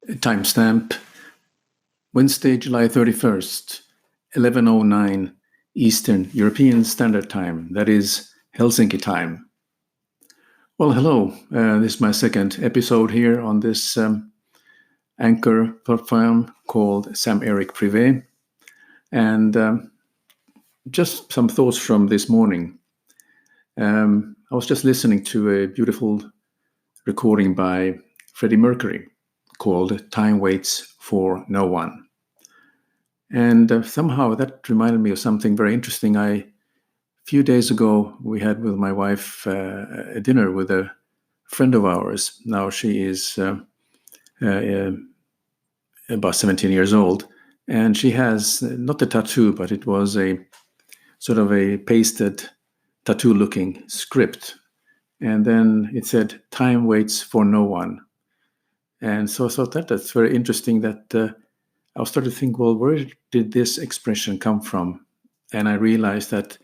Timestamp Wednesday, July 31st, 11:09 Eastern European Standard Time. That is Helsinki time. Well, hello. This is my second episode here on this anchor platform called Sam-Erik Privé. And just some thoughts from this morning. I was just listening to a beautiful recording by Freddie Mercury called Time Waits for No One. And somehow that reminded me of something very interesting. A few days ago, we had with my wife a dinner with a friend of ours. Now she is about 17 years old, and she has not a tattoo, but it was a sort of a pasted tattoo-looking script. And then it said, "Time waits for no one." And so I thought that's very interesting that I started to think, well, where did this expression come from? And I realized that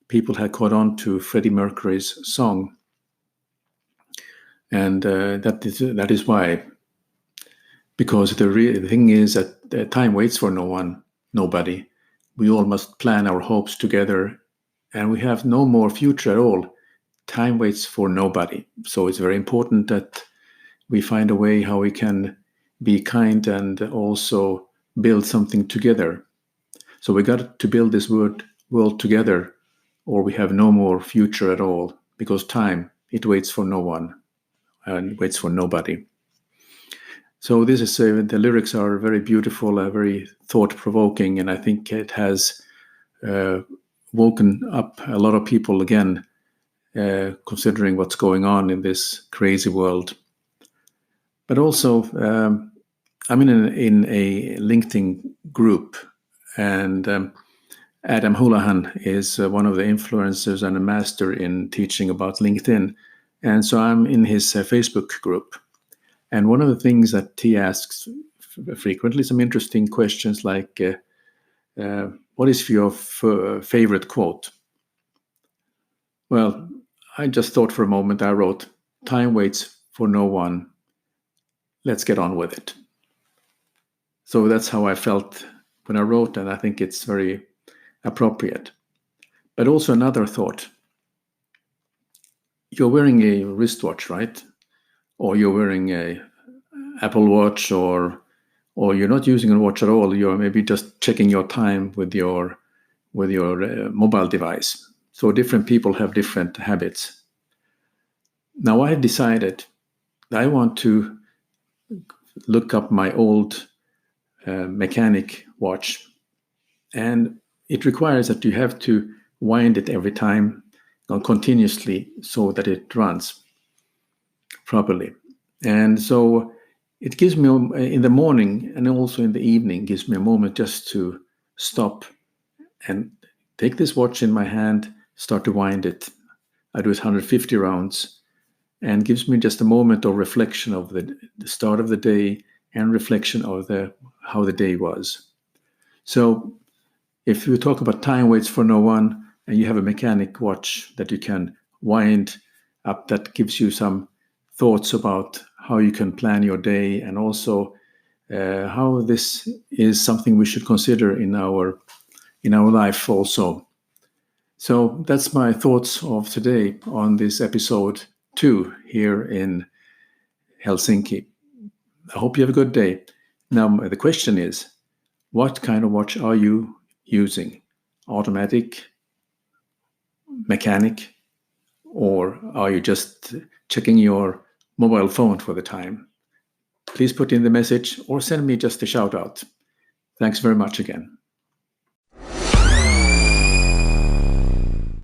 people had caught on to Freddie Mercurys Song. And that is why. Because the thing is that time waits for no one, nobody. We all must plan our hopes together, and we have no more future at all. Time waits for nobody. So it's very important that we find a way how we can be kind and also build something together. So we got to build this world together, or we have no more future at all, because time, it waits for no one and waits for nobody. So this is the lyrics are very beautiful, very thought-provoking, and I think it has woken up a lot of people again, considering what's going on in this crazy world. But also, I'm in a LinkedIn group, and Adam Houlihan is one of the influencers and a master in teaching about LinkedIn. And so I'm in his Facebook group. And one of the things that he asks frequently, some interesting questions like, what is your favorite quote? Well, I just thought for a moment, I wrote, "Time waits for no one. Let's get on with it." So that's how I felt when I wrote, and I think it's very appropriate. But also another thought. You're wearing a wristwatch, right? Or you're wearing a Apple Watch, or you're not using a watch at all. You're maybe just checking your time with your mobile device. So different people have different habits. Now I decided I want to look up my old mechanic watch, and it requires that you have to wind it every time continuously so that it runs properly. And so it gives me, in the morning and also in the evening, gives me a moment just to stop and take this watch in my hand, start to wind it. I do it 150 rounds, and gives me just a moment of reflection of the start of the day and reflection of how the day was. So if you talk about time waits for no one, and you have a mechanic watch that you can wind up, that gives you some thoughts about how you can plan your day, and also how this is something we should consider in our life also. So that's my thoughts of today on this episode 2 here in Helsinki. I hope you have a good day. Now the question is, what kind of watch are you using? Automatic, mechanic, or are you just checking your mobile phone for the time? Please put in the message or send me just a shout out. Thanks very much again.